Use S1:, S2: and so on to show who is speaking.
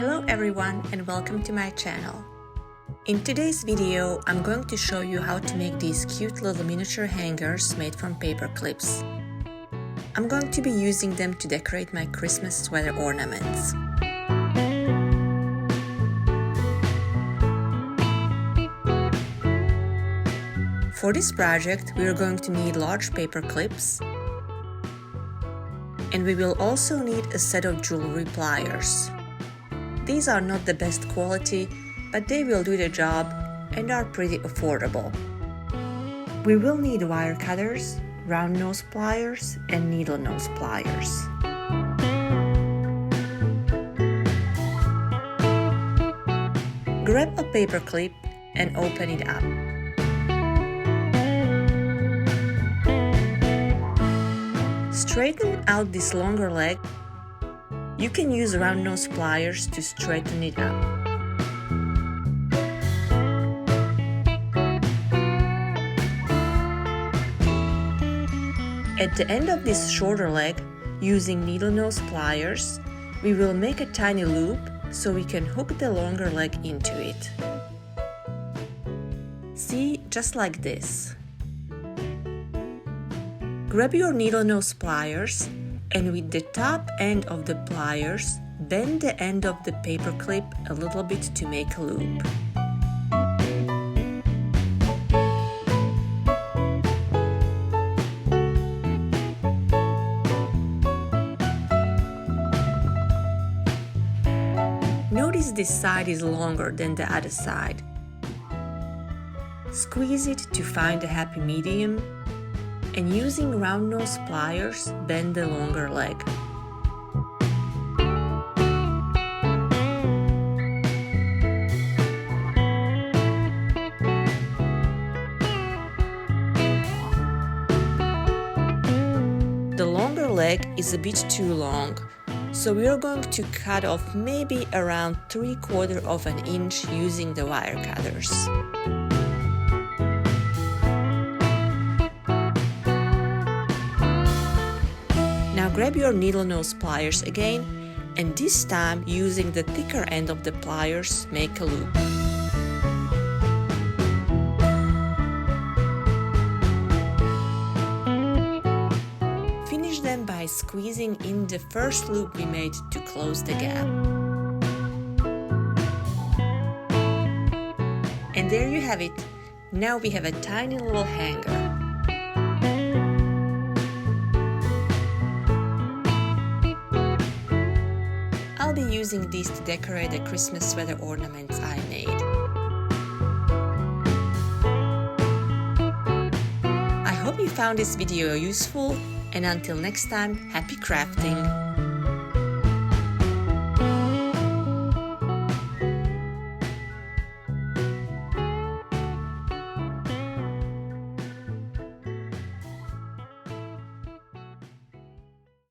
S1: Hello everyone and welcome to my channel. In today's video, I'm going to show you how to make these cute little miniature hangers made from paper clips. I'm going to be using them to decorate my Christmas sweater ornaments. For this project, we are going to need large paper clips, and we will also need a set of jewelry pliers. These are not the best quality, but they will do the job and are pretty affordable. We will need wire cutters, round nose pliers, and needle nose pliers. Grab a paper clip and open it up. Straighten out this longer leg. You can use round nose pliers to straighten it up. At the end of this shorter leg, using needle nose pliers, we will make a tiny loop so we can hook the longer leg into it. See, just like this. Grab your needle nose pliers and with the top end of the pliers, bend the end of the paper clip a little bit to make a loop. Notice this side is longer than the other side. Squeeze it to find a happy medium, and using round nose pliers, bend the longer leg. The longer leg is a bit too long, so we are going to cut off maybe around 3/4 of an inch using the wire cutters. Now grab your needle nose pliers again, and this time using the thicker end of the pliers, make a loop. Finish them by squeezing in the first loop we made to close the gap. And there you have it. Now we have a tiny little hanger. I'll be using these to decorate the Christmas sweater ornaments I made. I hope you found this video useful, and until next time, happy crafting!